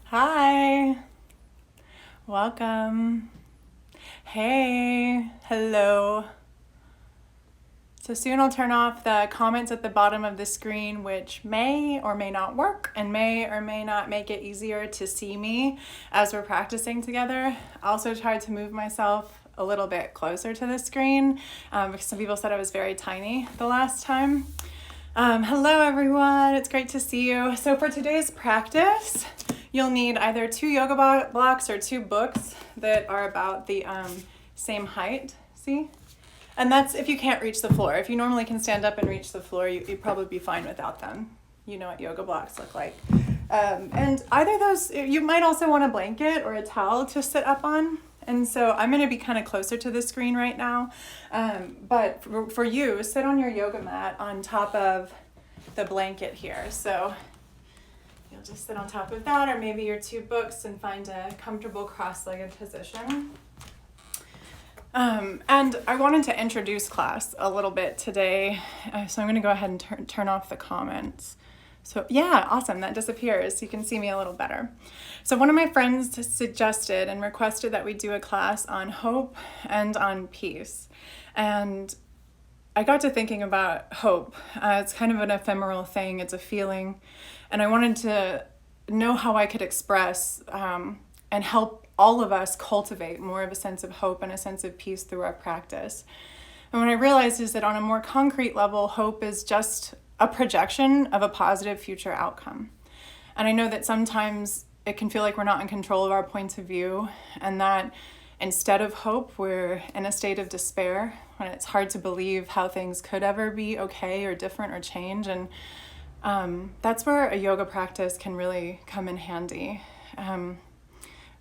Hi, welcome. Hey, hello. So soon I'll turn off the comments at the bottom of the screen, which may or may not work and may or may not make it easier to see me as we're practicing together. I also tried to move myself a little bit closer to the screen because some people said I was very tiny the last time. Hello everyone, it's great to see you. So for today's practice, you'll need either 2 yoga blocks or 2 books that are about the same height, see? And that's if you can't reach the floor. If you normally can stand up and reach the floor, you'd probably be fine without them. You know what yoga blocks look like. And either those, you might also want a blanket or a towel to sit up on. And so I'm going to be kind of closer to the screen right now. But for you, sit on your yoga mat on top of the blanket here. So you'll just sit on top of that, or maybe your 2 books, and find a comfortable cross-legged position. And I wanted to introduce class a little bit today, so I'm going to go ahead and turn off the comments. So yeah, awesome, that disappears. You can see me a little better. So one of my friends suggested and requested that we do a class on hope and on peace. And I got to thinking about hope. It's kind of an ephemeral thing, it's a feeling. And I wanted to know how I could express and help all of us cultivate more of a sense of hope and a sense of peace through our practice. And what I realized is that on a more concrete level, hope is just a projection of a positive future outcome. And I know that sometimes it can feel like we're not in control of our points of view, and that instead of hope, we're in a state of despair, when it's hard to believe how things could ever be okay or different or change. And that's where a yoga practice can really come in handy.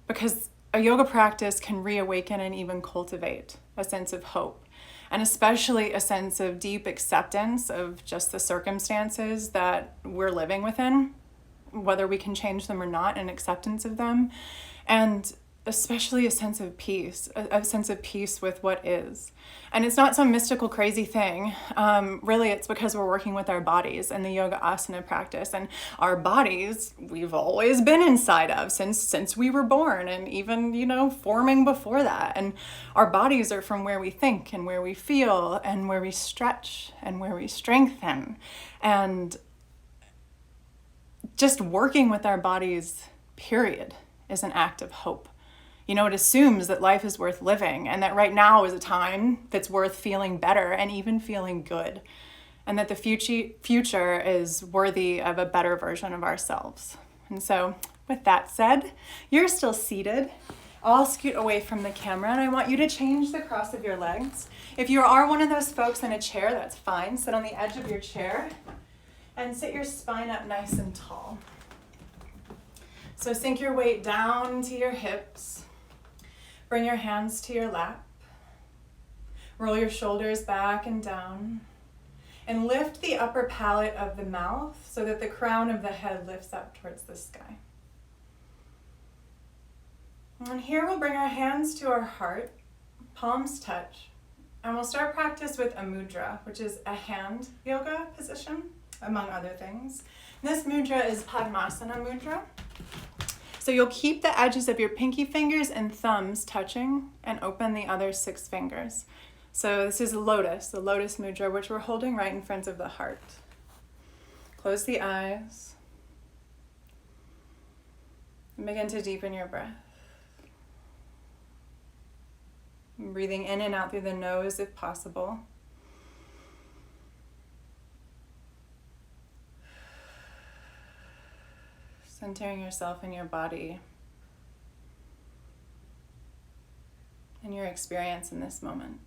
Because a yoga practice can reawaken and even cultivate a sense of hope, and especially a sense of deep acceptance of just the circumstances that we're living within, whether we can change them or not, and acceptance of them, and especially a sense of peace, a sense of peace with what is. And it's not some mystical, crazy thing. Really, it's because we're working with our bodies in the yoga asana practice. And our bodies, we've always been inside of since we were born, and even, forming before that. And our bodies are from where we think and where we feel and where we stretch and where we strengthen. And just working with our bodies, period, is an act of hope. It assumes that life is worth living, and that right now is a time that's worth feeling better and even feeling good, and that the future is worthy of a better version of ourselves. And so with that said, you're still seated. I'll scoot away from the camera, and I want you to change the cross of your legs. If you are one of those folks in a chair, that's fine. Sit on the edge of your chair and sit your spine up nice and tall. So sink your weight down to your hips. Bring your hands to your lap. Roll your shoulders back and down. And lift the upper palate of the mouth so that the crown of the head lifts up towards the sky. And here we'll bring our hands to our heart, palms touch, and we'll start practice with a mudra, which is a hand yoga position, among other things. And this mudra is Padmasana mudra. So you'll keep the edges of your pinky fingers and thumbs touching and open the other 6 fingers. So this is the lotus mudra, which we're holding right in front of the heart. Close the eyes and begin to deepen your breath. Breathing in and out through the nose if possible. Centering yourself in your body and your experience in this moment.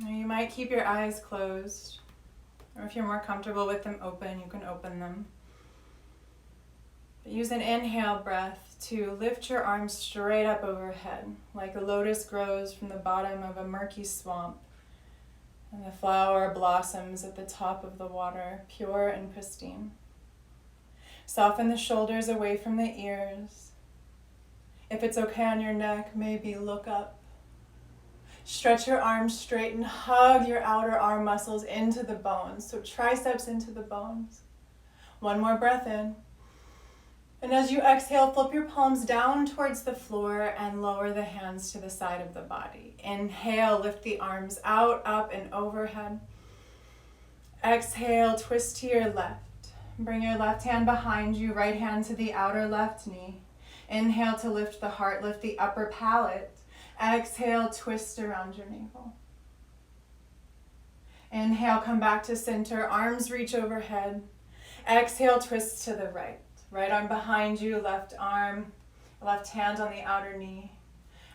Now you might keep your eyes closed, or if you're more comfortable with them open, you can open them. But use an inhale breath to lift your arms straight up overhead, like a lotus grows from the bottom of a murky swamp, and the flower blossoms at the top of the water, pure and pristine. Soften the shoulders away from the ears. If it's okay on your neck, maybe look up. Stretch your arms straight and hug your outer arm muscles into the bones. So triceps into the bones. One more breath in. And as you exhale, flip your palms down towards the floor and lower the hands to the side of the body. Inhale, lift the arms out, up, and overhead. Exhale, twist to your left. Bring your left hand behind you, right hand to the outer left knee. Inhale to lift the heart, lift the upper palate. Exhale, twist around your navel. Inhale, come back to center, arms reach overhead. Exhale, twist to the right. Right arm behind you, left hand on the outer knee.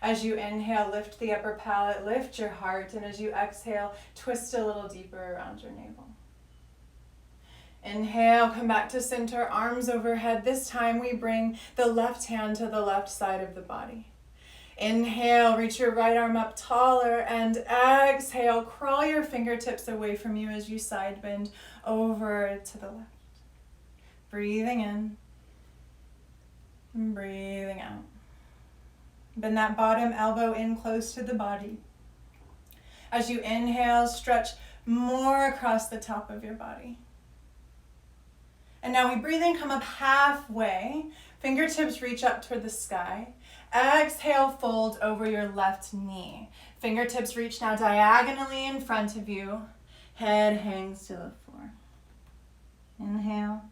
As you inhale, lift the upper palate, lift your heart, and as you exhale, twist a little deeper around your navel. Inhale, come back to center, arms overhead. This time we bring the left hand to the left side of the body. Inhale, reach your right arm up taller, and exhale, crawl your fingertips away from you as you side bend over to the left. Breathing in, and breathing out. Bend that bottom elbow in close to the body. As you inhale, stretch more across the top of your body. And now we breathe in, come up halfway. Fingertips reach up toward the sky. Exhale, fold over your left knee. Fingertips reach now diagonally in front of you. Head hangs to the floor. Inhale.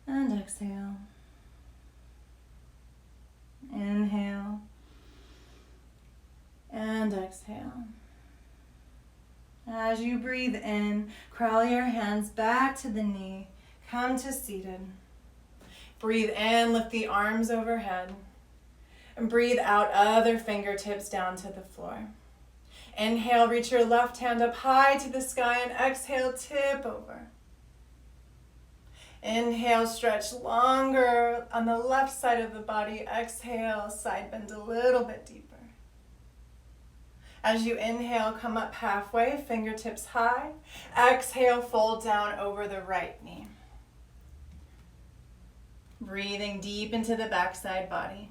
And exhale. Inhale. And exhale. As you breathe in, crawl your hands back to the knee. Come to seated. Breathe in, lift the arms overhead. And breathe out, other fingertips down to the floor. Inhale, reach your left hand up high to the sky, and exhale, tip over. Inhale, stretch longer on the left side of the body. Exhale, side bend a little bit deeper. As you inhale, come up halfway, fingertips high. Exhale, fold down over the right knee. Breathing deep into the backside body.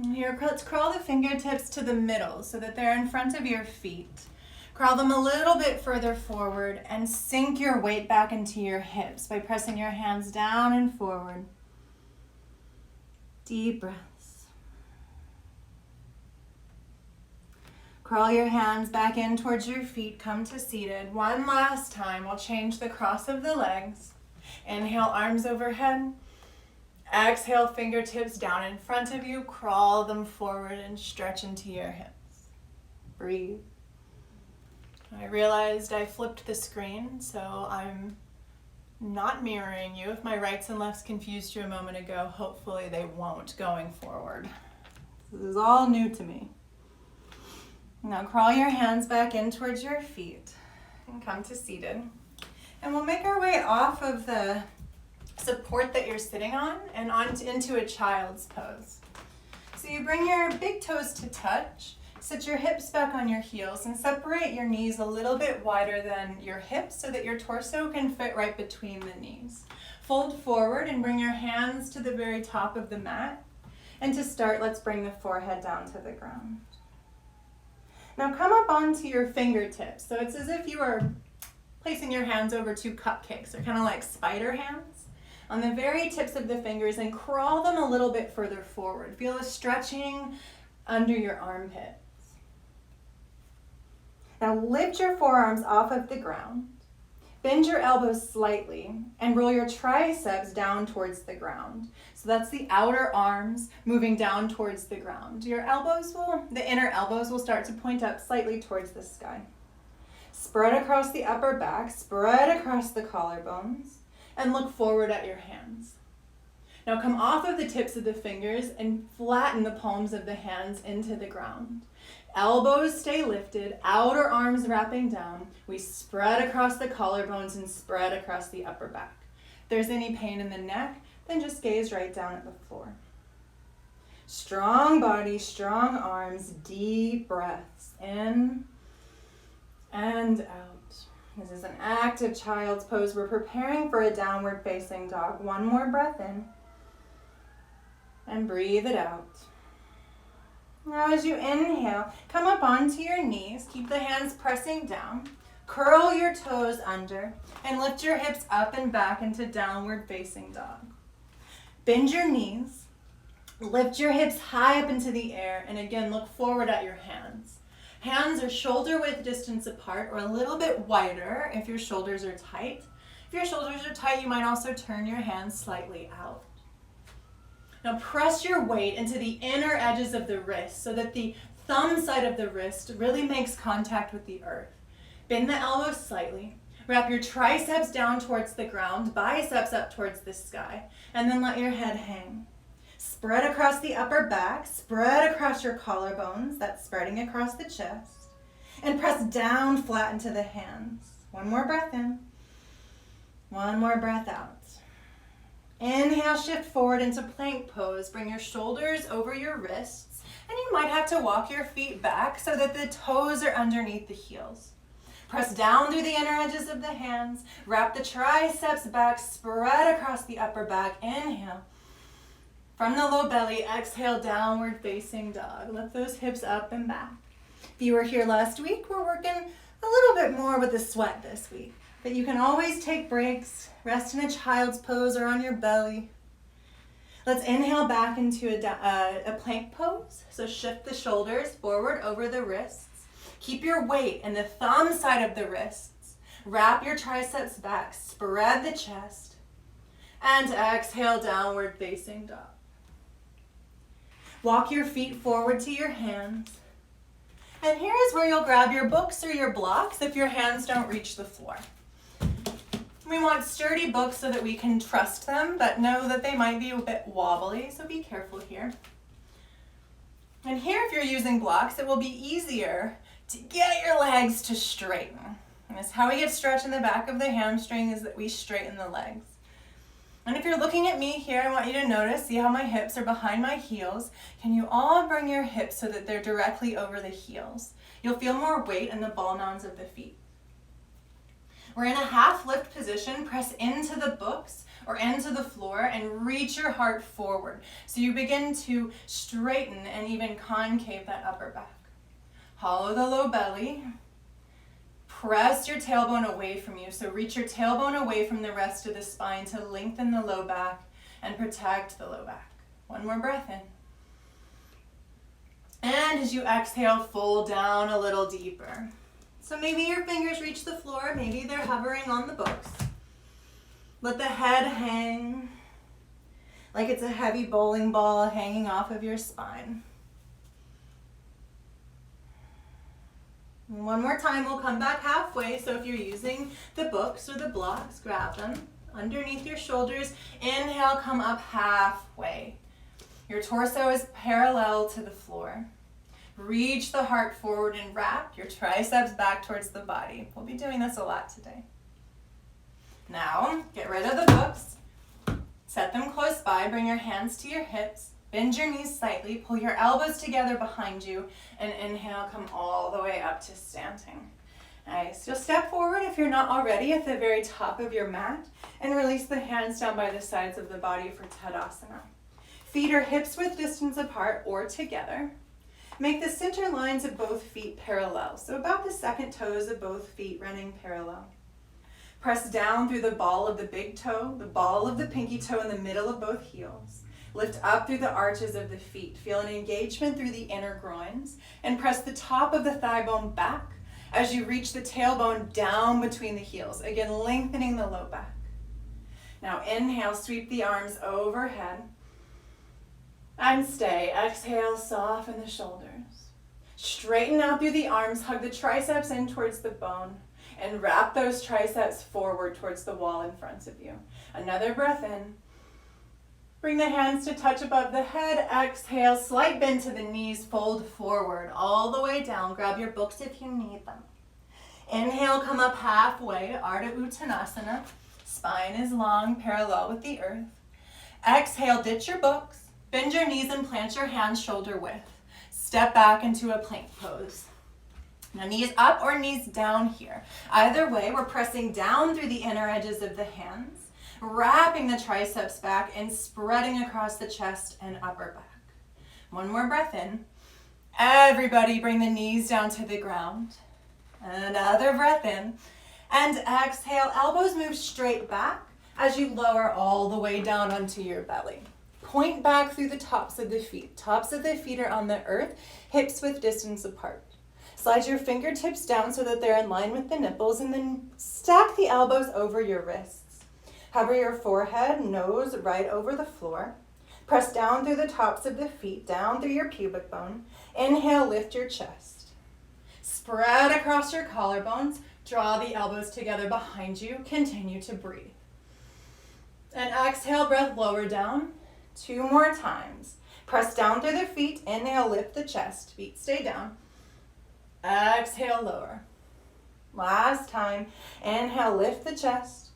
And here, let's crawl the fingertips to the middle so that they're in front of your feet. Crawl them a little bit further forward and sink your weight back into your hips by pressing your hands down and forward. Deep breaths. Crawl your hands back in towards your feet, come to seated. One last time, we'll change the cross of the legs. Inhale, arms overhead. Exhale, fingertips down in front of you. Crawl them forward and stretch into your hips. Breathe. I realized I flipped the screen, so I'm not mirroring you. If my rights and lefts confused you a moment ago, hopefully they won't going forward. This is all new to me. Now crawl your hands back in towards your feet and come to seated. And we'll make our way off of the support that you're sitting on and into a child's pose. So you bring your big toes to touch, sit your hips back on your heels, and separate your knees a little bit wider than your hips so that your torso can fit right between the knees. Fold forward and bring your hands to the very top of the mat. And to start, let's bring the forehead down to the ground. Now come up onto your fingertips. So it's as if you are placing your hands over two cupcakes. They're kind of like spider hands on the very tips of the fingers, and crawl them a little bit further forward. Feel a stretching under your armpits. Now lift your forearms off of the ground. Bend your elbows slightly and roll your triceps down towards the ground. So that's the outer arms moving down towards the ground. The inner elbows will start to point up slightly towards the sky. Spread across the upper back, spread across the collarbones, and look forward at your hands. Now come off of the tips of the fingers and flatten the palms of the hands into the ground. Elbows stay lifted, outer arms wrapping down. We spread across the collarbones and spread across the upper back. If there's any pain in the neck, then just gaze right down at the floor. Strong body, strong arms, deep breaths in and out. This is an active child's pose. We're preparing for a downward facing dog. One more breath in. And breathe it out. Now as you inhale, come up onto your knees. Keep the hands pressing down. Curl your toes under and lift your hips up and back into downward facing dog. Bend your knees. Lift your hips high up into the air and again look forward at your hands. Hands are shoulder width distance apart or a little bit wider if your shoulders are tight. If your shoulders are tight, you might also turn your hands slightly out. Now press your weight into the inner edges of the wrist so that the thumb side of the wrist really makes contact with the earth. Bend the elbows slightly. Wrap your triceps down towards the ground, biceps up towards the sky, and then let your head hang. Spread across the upper back, spread across your collarbones, that's spreading across the chest, and press down flat into the hands. One more breath in, one more breath out. Inhale, shift forward into plank pose. Bring your shoulders over your wrists, and you might have to walk your feet back so that the toes are underneath the heels. Press down through the inner edges of the hands. Wrap the triceps back, spread across the upper back. Inhale. From the low belly, exhale, downward facing dog. Lift those hips up and back. If you were here last week, we're working a little bit more with the sweat this week. But you can always take breaks, rest in a child's pose or on your belly. Let's inhale back into a plank pose. So shift the shoulders forward over the wrists. Keep your weight in the thumb side of the wrists. Wrap your triceps back, spread the chest, and exhale, downward facing dog. Walk your feet forward to your hands. And here is where you'll grab your books or your blocks if your hands don't reach the floor. We want sturdy books so that we can trust them, but know that they might be a bit wobbly, so be careful here. And here, if you're using blocks, it will be easier to get your legs to straighten. And that's how we get stretch in the back of the hamstring, is that we straighten the legs. And if you're looking at me here, I want you to notice, see how my hips are behind my heels. Can you all bring your hips so that they're directly over the heels? You'll feel more weight in the ball mounds of the feet. We're in a half lift position. Press into the books or into the floor and reach your heart forward. So you begin to straighten and even concave that upper back. Hollow the low belly. Press your tailbone away from you. So reach your tailbone away from the rest of the spine to lengthen the low back and protect the low back. One more breath in. And as you exhale, fold down a little deeper. So maybe your fingers reach the floor, maybe they're hovering on the books. Let the head hang like it's a heavy bowling ball hanging off of your spine. And one more time, we'll come back halfway. So if you're using the books or the blocks, grab them underneath your shoulders. Inhale, come up halfway. Your torso is parallel to the floor. Reach the heart forward and wrap your triceps back towards the body. We'll be doing this a lot today. Now, get rid of the books. Set them close by. Bring your hands to your hips. Bend your knees slightly. Pull your elbows together behind you. And inhale, come all the way up to standing. Nice. You'll step forward if you're not already at the very top of your mat. And release the hands down by the sides of the body for Tadasana. Feet are hips width distance apart or together. Make the center lines of both feet parallel, so about the second toes of both feet running parallel. Press down through the ball of the big toe, the ball of the pinky toe in the middle of both heels. Lift up through the arches of the feet. Feel an engagement through the inner groins, and press the top of the thigh bone back as you reach the tailbone down between the heels, again lengthening the low back. Now inhale, sweep the arms overhead. And stay. Exhale, soften the shoulders. Straighten out through the arms, hug the triceps in towards the bone, and wrap those triceps forward towards the wall in front of you. Another breath in. Bring the hands to touch above the head. Exhale, slight bend to the knees, fold forward all the way down. Grab your books if you need them. Inhale, come up halfway to Ardha Uttanasana. Spine is long, parallel with the earth. Exhale, ditch your books. Bend your knees and plant your hands shoulder width. Step back into a plank pose. Now knees up or knees down here. Either way, we're pressing down through the inner edges of the hands. wrapping the triceps back and spreading across the chest and upper back. One more breath in. Everybody bring the knees down to the ground. Another breath in. And exhale, elbows move straight back as you lower all the way down onto your belly. Point back through the tops of the feet. Tops of the feet are on the earth, hips width distance apart. Slide your fingertips down so that they're in line with the nipples, and then stack the elbows over your wrists. Hover your forehead, nose right over the floor. Press down through the tops of the feet, down through your pubic bone. Inhale, lift your chest. Spread across your collarbones. Draw the elbows together behind you. Continue to breathe. And exhale, breath lower down. 2 more times. Press down through the feet. Inhale, lift the chest. Feet stay down. Exhale, lower. Last time. Inhale, lift the chest.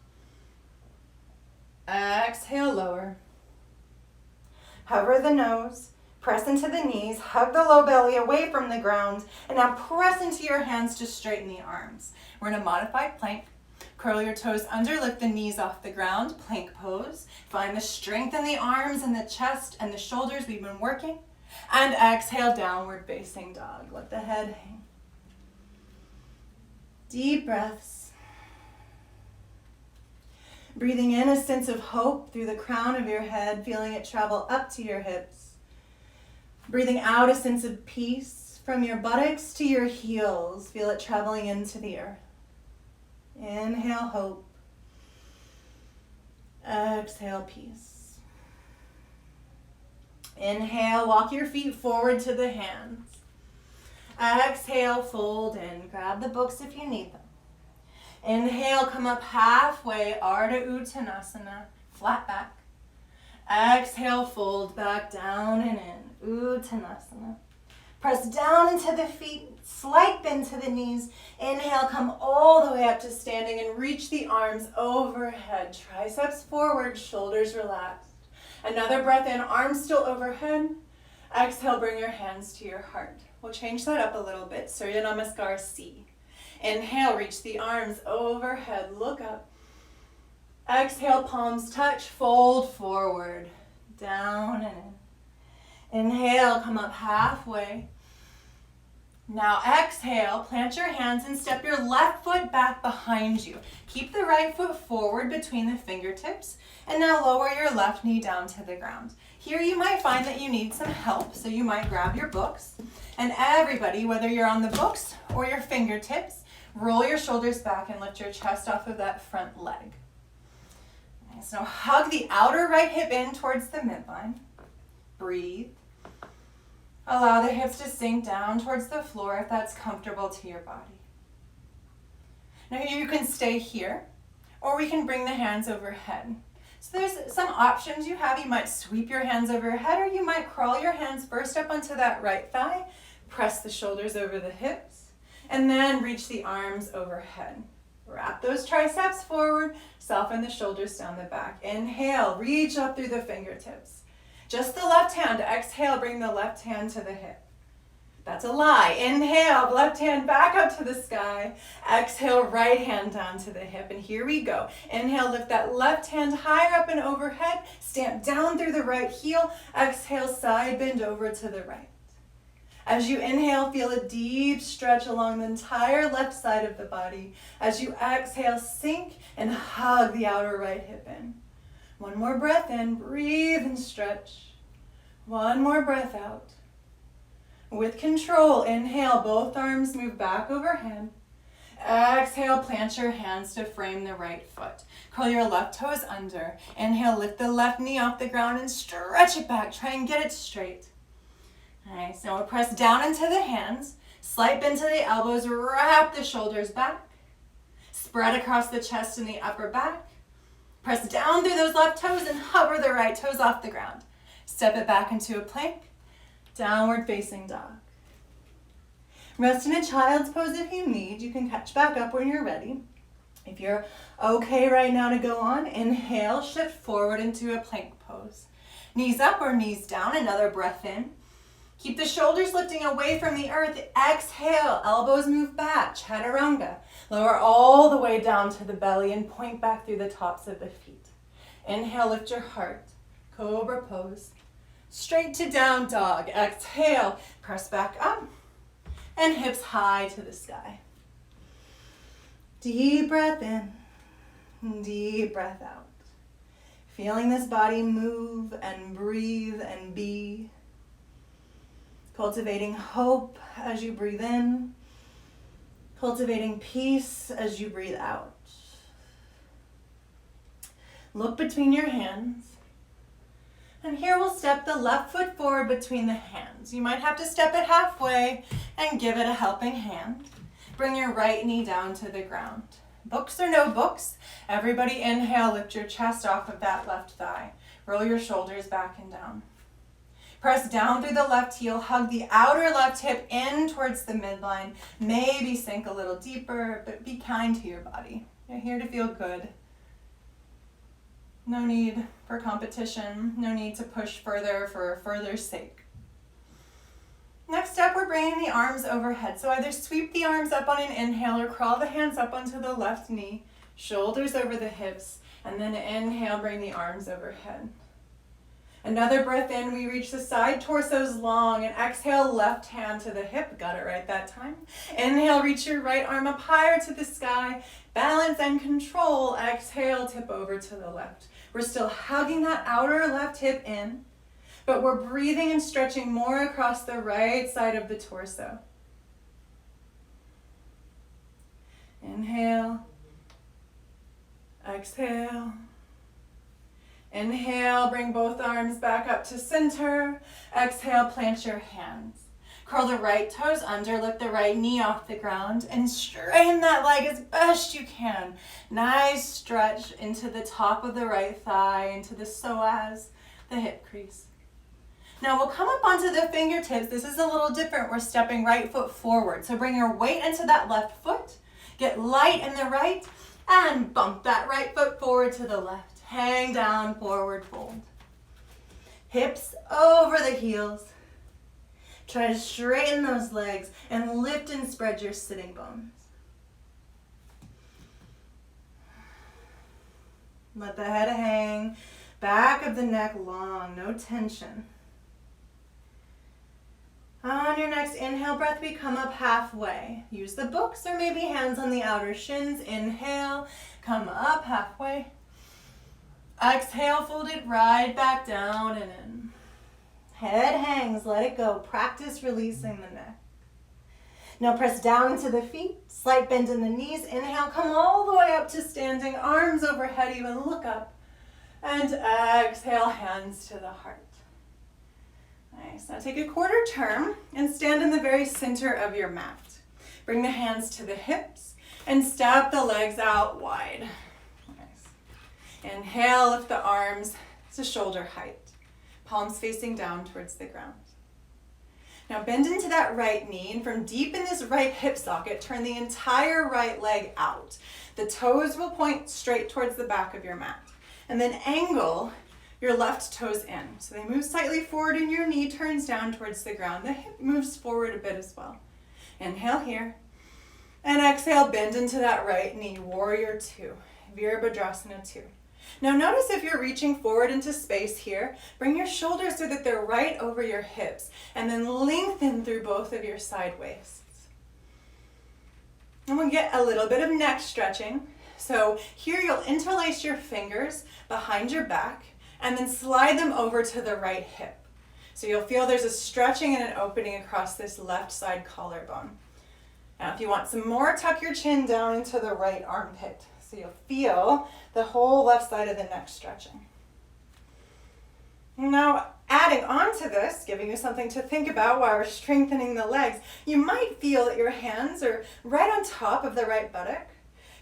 Exhale, lower. Hover the nose. Press into the knees. Hug the low belly away from the ground. And now press into your hands to straighten the arms. We're in a modified plank. Curl your toes under, lift the knees off the ground, plank pose. Find the strength in the arms and the chest and the shoulders we've been working. And exhale, downward facing dog. Let the head hang. Deep breaths. Breathing in a sense of hope through the crown of your head, feeling it travel up to your hips. Breathing out a sense of peace from your buttocks to your heels. Feel it traveling into the earth. Inhale, hope. Exhale, peace. Inhale, walk your feet forward to the hands. Exhale, fold in. Grab the books if you need them. Inhale, come up halfway, Ardha Uttanasana, flat back. Exhale, fold back down and in, Uttanasana. Press down into the feet, slight bend to the knees. Inhale, come all the way up to standing and reach the arms overhead. Triceps forward, shoulders relaxed. Another breath in, arms still overhead. Exhale, bring your hands to your heart. We'll change that up a little bit. Surya Namaskar C. Inhale, reach the arms overhead, look up. Exhale, palms touch, fold forward, down and in. Inhale, come up halfway. Now exhale, plant your hands and step your left foot back behind you. Keep the right foot forward between the fingertips, and now lower your left knee down to the ground. Here you might find that you need some help, so you might grab your books. And everybody, whether you're on the books or your fingertips, roll your shoulders back and lift your chest off of that front leg. Nice. Now hug the outer right hip in towards the midline. Breathe. Allow the hips to sink down towards the floor if that's comfortable to your body. Now you can stay here, or we can bring the hands overhead. So there's some options you have. You might sweep your hands overhead, or you might crawl your hands first up onto that right thigh, press the shoulders over the hips, and then reach the arms overhead. Wrap those triceps forward, soften the shoulders down the back. Inhale, reach up through the fingertips. Just the left hand. Exhale, bring the left hand to the hip. That's a lie. Inhale, left hand back up to the sky. Exhale, right hand down to the hip. And here we go. Inhale, lift that left hand higher up and overhead. Stamp down through the right heel. Exhale, side bend over to the right. As you inhale, feel a deep stretch along the entire left side of the body. As you exhale, sink and hug the outer right hip in. One more breath in, breathe and stretch. One more breath out. With control, inhale, both arms move back overhead. Exhale, plant your hands to frame the right foot. Curl your left toes under. Inhale, lift the left knee off the ground and stretch it back. Try and get it straight. Nice. Now we'll press down into the hands. Slight bend to the elbows. Wrap the shoulders back. Spread across the chest and the upper back. Press down through those left toes and hover the right toes off the ground. Step it back into a plank. Downward facing dog. Rest in a child's pose if you need. You can catch back up when you're ready. If you're okay right now to go on, inhale, shift forward into a plank pose. Knees up or knees down, another breath in. Keep the shoulders lifting away from the earth. Exhale, elbows move back, chaturanga. Lower all the way down to the belly and point back through the tops of the feet. Inhale, lift your heart. Cobra pose. Straight to down dog. Exhale, press back up. And hips high to the sky. Deep breath in, deep breath out. Feeling this body move and breathe and be. Cultivating hope as you breathe in. Cultivating peace as you breathe out. Look between your hands. And here we'll step the left foot forward between the hands. You might have to step it halfway and give it a helping hand. Bring your right knee down to the ground. Books or no books, everybody inhale, lift your chest off of that left thigh. Roll your shoulders back and down. Press down through the left heel, hug the outer left hip in towards the midline. Maybe sink a little deeper, but be kind to your body. You're here to feel good. No need for competition, no need to push further for further's sake. Next up, we're bringing the arms overhead. So either sweep the arms up on an inhale or crawl the hands up onto the left knee, shoulders over the hips, and then inhale, bring the arms overhead. Another breath in, we reach the side torsos long, and exhale, left hand to the hip. Got it right that time. Inhale, reach your right arm up higher to the sky. Balance and control. Exhale, tip over to the left. We're still hugging that outer left hip in, but we're breathing and stretching more across the right side of the torso. Inhale. Exhale. Inhale, bring both arms back up to center. Exhale, plant your hands. Curl the right toes under, lift the right knee off the ground, and straighten that leg as best you can. Nice stretch into the top of the right thigh, into the psoas, the hip crease. Now we'll come up onto the fingertips. This is a little different. We're stepping right foot forward. So bring your weight into that left foot, get light in the right, and bump that right foot forward to the left. Hang down, forward fold. Hips over the heels. Try to straighten those legs and lift and spread your sitting bones. Let the head hang, back of the neck long, no tension. On your next inhale breath, we come up halfway. Use the books or maybe hands on the outer shins. Inhale, come up halfway. Exhale, fold it right back down and in. Head hangs, let it go. Practice releasing the neck. Now press down into the feet, slight bend in the knees. Inhale, come all the way up to standing, arms overhead, even look up. And exhale, hands to the heart. Nice. Now take a quarter turn and stand in the very center of your mat. Bring the hands to the hips and step the legs out wide. Nice. Inhale, lift the arms to shoulder height. Palms facing down towards the ground. Now bend into that right knee, and from deep in this right hip socket, turn the entire right leg out. The toes will point straight towards the back of your mat. And then angle your left toes in. So they move slightly forward and your knee turns down towards the ground. The hip moves forward a bit as well. Inhale here. And exhale, bend into that right knee, warrior two, Virabhadrasana 2. Now notice if you're reaching forward into space here, bring your shoulders so that they're right over your hips, and then lengthen through both of your side waists. And we'll get a little bit of neck stretching. So here you'll interlace your fingers behind your back, and then slide them over to the right hip. So you'll feel there's a stretching and an opening across this left side collarbone. Now if you want some more, tuck your chin down into the right armpit. So you'll feel the whole left side of the neck stretching. Now, adding on to this, giving you something to think about while we're strengthening the legs, you might feel that your hands are right on top of the right buttock.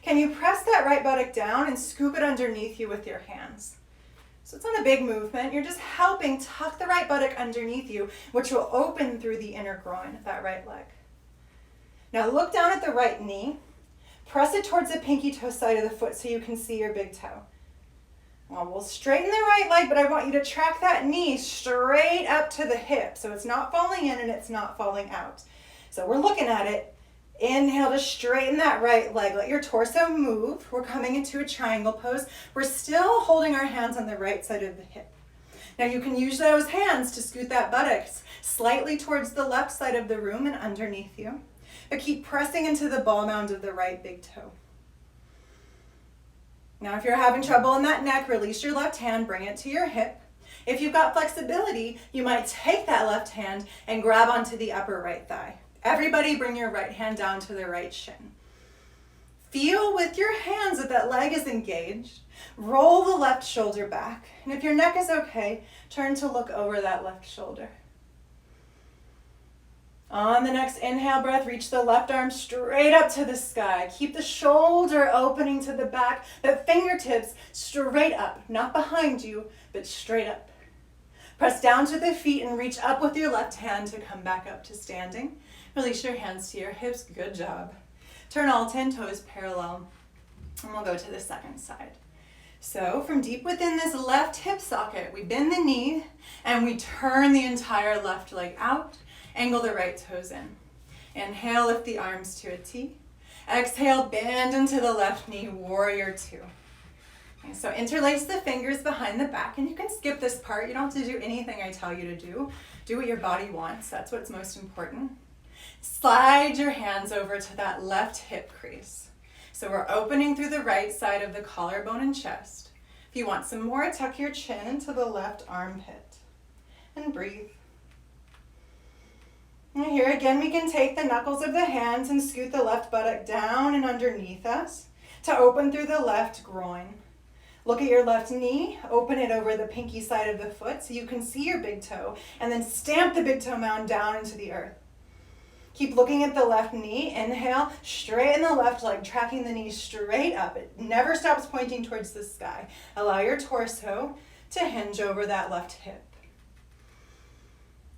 Can you press that right buttock down and scoop it underneath you with your hands? So it's not a big movement. You're just helping tuck the right buttock underneath you, which will open through the inner groin of that right leg. Now look down at the right knee. Press it towards the pinky toe side of the foot so you can see your big toe. Well, we'll straighten the right leg, but I want you to track that knee straight up to the hip so it's not falling in and it's not falling out. So we're looking at it. Inhale to straighten that right leg. Let your torso move. We're coming into a triangle pose. We're still holding our hands on the right side of the hip. Now you can use those hands to scoot that buttocks slightly towards the left side of the room and underneath you. But keep pressing into the ball mound of the right big toe. Now if you're having trouble in that neck, release your left hand, bring it to your hip. If you've got flexibility, you might take that left hand and grab onto the upper right thigh. Everybody bring your right hand down to the right shin. Feel with your hands that that leg is engaged. Roll the left shoulder back. And if your neck is okay, turn to look over that left shoulder. On the next inhale breath, reach the left arm straight up to the sky. Keep the shoulder opening to the back, the fingertips straight up, not behind you, but straight up. Press down to the feet and reach up with your left hand to come back up to standing. Release your hands to your hips. Good job. Turn all 10 toes parallel, and we'll go to the second side. So from deep within this left hip socket, we bend the knee and we turn the entire left leg out, angle the right toes in. Inhale, lift the arms to a T. Exhale, bend into the left knee, warrior two. Okay, so interlace the fingers behind the back, and you can skip this part. You don't have to do anything I tell you to do. Do what your body wants. That's what's most important. Slide your hands over to that left hip crease. So we're opening through the right side of the collarbone and chest. If you want some more, tuck your chin into the left armpit and breathe. And here again, we can take the knuckles of the hands and scoot the left buttock down and underneath us to open through the left groin. Look at your left knee, open it over the pinky side of the foot so you can see your big toe, and then stamp the big toe mound down into the earth. Keep looking at the left knee. Inhale, straighten the left leg, tracking the knee straight up. It never stops pointing towards the sky. Allow your torso to hinge over that left hip.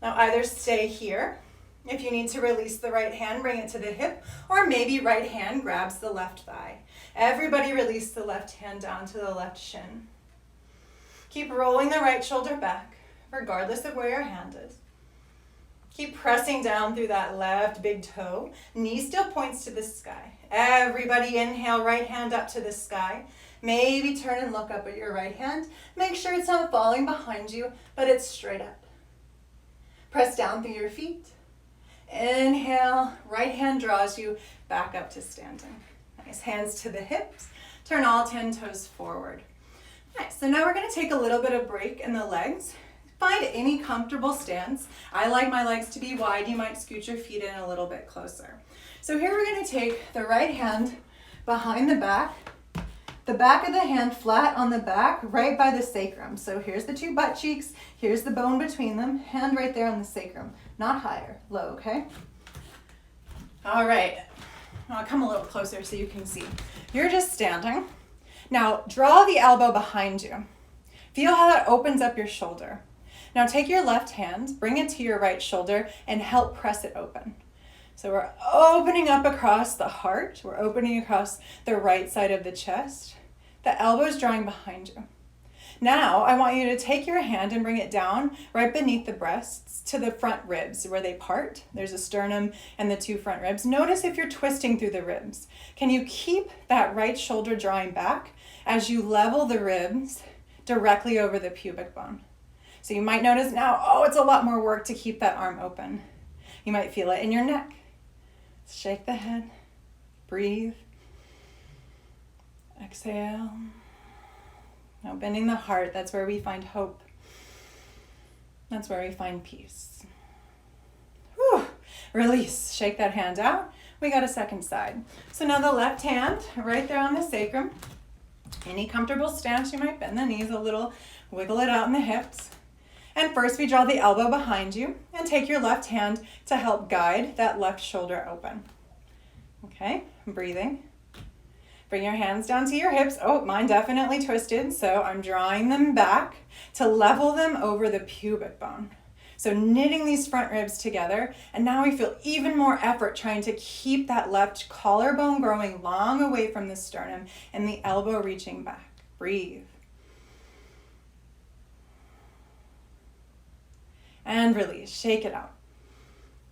Now either stay here. If you need to release the right hand, bring it to the hip, or maybe right hand grabs the left thigh. Everybody release the left hand down to the left shin. Keep rolling the right shoulder back, regardless of where your hand is. Keep pressing down through that left big toe. Knee still points to the sky. Everybody inhale, right hand up to the sky. Maybe turn and look up at your right hand. Make sure it's not falling behind you, but it's straight up. Press down through your feet. Inhale, right hand draws you back up to standing. Nice, hands to the hips. Turn all 10 toes forward. Nice, so now we're gonna take a little bit of break in the legs. Find any comfortable stance. I like my legs to be wide. You might scoot your feet in a little bit closer. So here we're gonna take the right hand behind the back of the hand flat on the back, right by the sacrum. So here's the two butt cheeks, here's the bone between them, hand right there on the sacrum. Not higher, low, okay? All right, I'll come a little closer so you can see. You're just standing. Now draw the elbow behind you. Feel how that opens up your shoulder. Now take your left hand, bring it to your right shoulder, and help press it open. So we're opening up across the heart. We're opening across the right side of the chest. The elbow's drawing behind you. Now I want you to take your hand and bring it down right beneath the breasts to the front ribs where they part. There's a sternum and the two front ribs. Notice if you're twisting through the ribs. Can you keep that right shoulder drawing back as you level the ribs directly over the pubic bone? So you might notice now, oh, it's a lot more work to keep that arm open. You might feel it in your neck. Shake the head, breathe. Exhale. Now bending the heart, that's where we find hope. That's where we find peace. Whew. Release, shake that hand out. We got a second side. So now the left hand right there on the sacrum. Any comfortable stance, you might bend the knees a little, wiggle it out in the hips. And first we draw the elbow behind you and take your left hand to help guide that left shoulder open. Okay, breathing. Bring your hands down to your hips. Oh, mine definitely twisted, so I'm drawing them back to level them over the pubic bone. So knitting these front ribs together, and now we feel even more effort trying to keep that left collarbone growing long away from the sternum and the elbow reaching back. Breathe. And release, shake it out.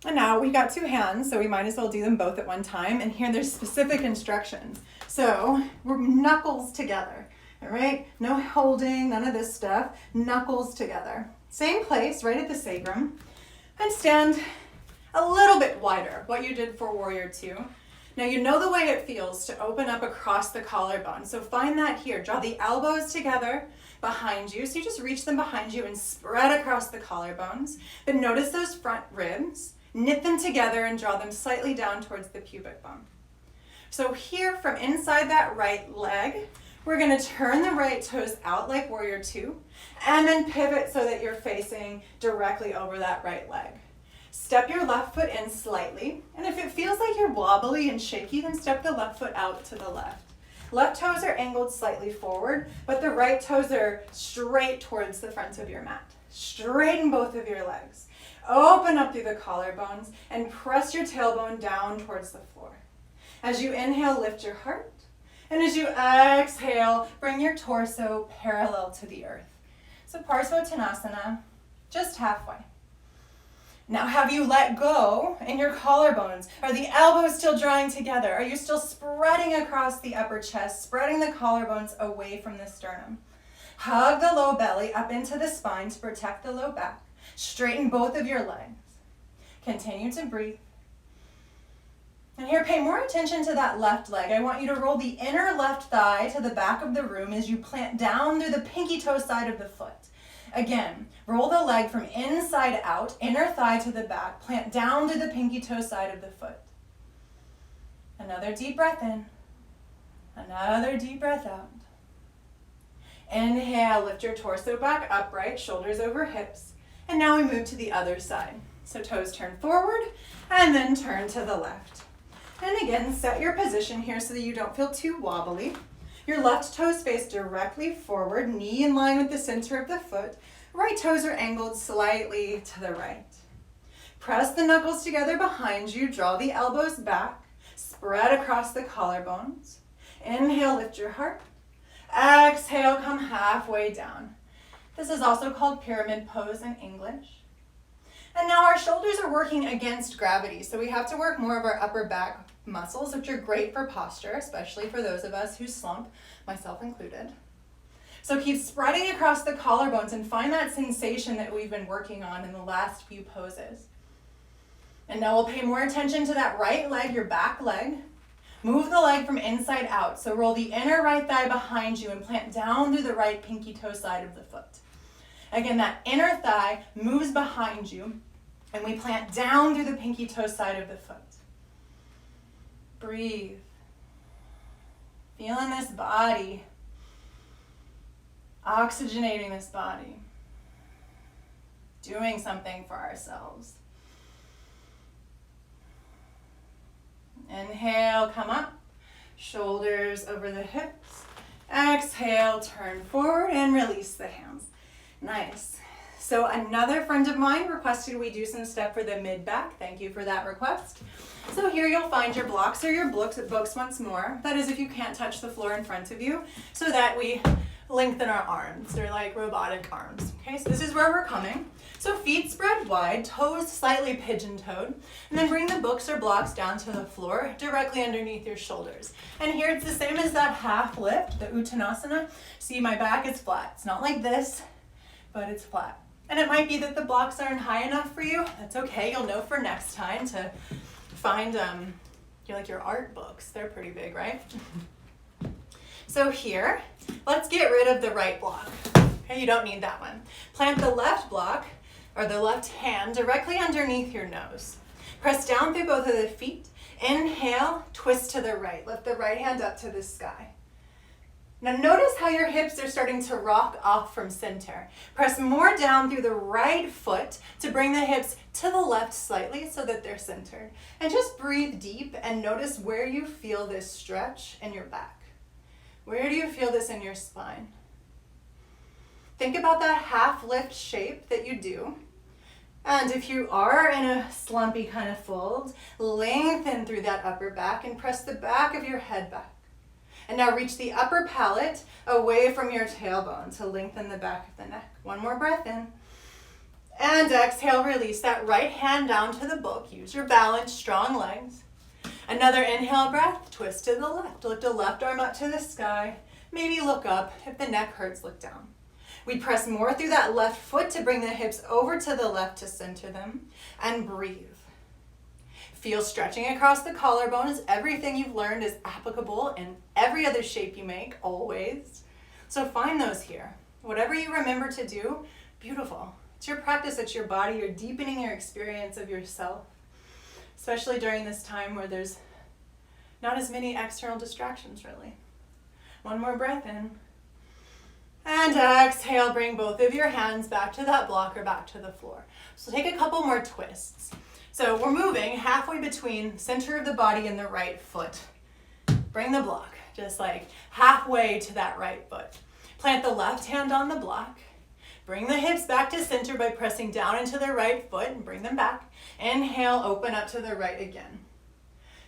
And now we got 2 hands, so we might as well do them both at one time. And here there's specific instructions. So we're knuckles together, all right? No holding, none of this stuff. Knuckles together. Same place, right at the sacrum. And stand a little bit wider, what you did for Warrior 2. Now you know the way it feels to open up across the collarbone. So find that here. Draw the elbows together behind you. So you just reach them behind you and spread across the collarbones. But notice those front ribs. Knit them together and draw them slightly down towards the pubic bone. So here from inside that right leg, we're going to turn the right toes out like Warrior 2 and then pivot so that you're facing directly over that right leg. Step your left foot in slightly, and if it feels like you're wobbly and shaky, then step the left foot out to the left. Left toes are angled slightly forward, but the right toes are straight towards the front of your mat. Straighten both of your legs. Open up through the collarbones and press your tailbone down towards the floor. As you inhale, lift your heart. And as you exhale, bring your torso parallel to the earth. So Parsvottanasana, just halfway. Now have you let go in your collarbones? Are the elbows still drawing together? Are you still spreading across the upper chest, spreading the collarbones away from the sternum? Hug the low belly up into the spine to protect the low back. Straighten both of your legs. Continue to breathe. And here, pay more attention to that left leg. I want you to roll the inner left thigh to the back of the room as you plant down through the pinky toe side of the foot. Again, roll the leg from inside out, inner thigh to the back, plant down to the pinky toe side of the foot. Another deep breath in. Another deep breath out. Inhale, lift your torso back upright, shoulders over hips. And now we move to the other side. So toes turn forward and then turn to the left. And again, set your position here so that you don't feel too wobbly. Your left toes face directly forward, knee in line with the center of the foot. Right toes are angled slightly to the right. Press the knuckles together behind you, draw the elbows back, spread across the collarbones. Inhale, lift your heart. Exhale, come halfway down. This is also called pyramid pose in English. And now our shoulders are working against gravity, so we have to work more of our upper back muscles, which are great for posture, especially for those of us who slump, myself included. So keep spreading across the collarbones and find that sensation that we've been working on in the last few poses. And now we'll pay more attention to that right leg, your back leg. Move the leg from inside out, so roll the inner right thigh behind you and plant down through the right pinky toe side of the foot. Again, that inner thigh moves behind you, and we plant down through the pinky toe side of the foot. Breathe. Feeling this body. Oxygenating this body. Doing something for ourselves. Inhale, come up. Shoulders over the hips. Exhale, turn forward and release the hands. Nice. So another friend of mine requested we do some stuff for the mid-back. Thank you for that request. So here you'll find your blocks or your books once more. That is if you can't touch the floor in front of you, so that we lengthen our arms. They're like robotic arms. Okay, so this is where we're coming. So feet spread wide, toes slightly pigeon-toed, and then bring the books or blocks down to the floor directly underneath your shoulders. And here it's the same as that half lift, the Uttanasana. See, my back is flat. It's not like this, but it's flat. And it might be that the blocks aren't high enough for you. That's okay. You'll know for next time to find your art books. They're pretty big, right? So here, let's get rid of the right block. Okay, you don't need that one. Plant the left block or the left hand directly underneath your nose. Press down through both of the feet. Inhale, twist to the right. Lift the right hand up to the sky. Now notice how your hips are starting to rock off from center. Press more down through the right foot to bring the hips to the left slightly so that they're centered. And just breathe deep and notice where you feel this stretch in your back. Where do you feel this in your spine? Think about that half lift shape that you do. And if you are in a slumpy kind of fold, lengthen through that upper back and press the back of your head back. And now reach the upper palate away from your tailbone to lengthen the back of the neck. One more breath in. And exhale, release that right hand down to the book. Use your balance, strong legs. Another inhale breath, twist to the left. Lift the left arm up to the sky. Maybe look up. If the neck hurts, look down. We press more through that left foot to bring the hips over to the left to center them. And breathe. Feel stretching across the collarbones. Everything you've learned is applicable in every other shape you make, always. So find those here. Whatever you remember to do, beautiful. It's your practice, it's your body. You're deepening your experience of yourself, especially during this time where there's not as many external distractions, really. One more breath in. And exhale, bring both of your hands back to that block or back to the floor. So take a couple more twists. So we're moving halfway between center of the body and the right foot. Bring the block, just like halfway to that right foot. Plant the left hand on the block. Bring the hips back to center by pressing down into the right foot and bring them back. Inhale, open up to the right again.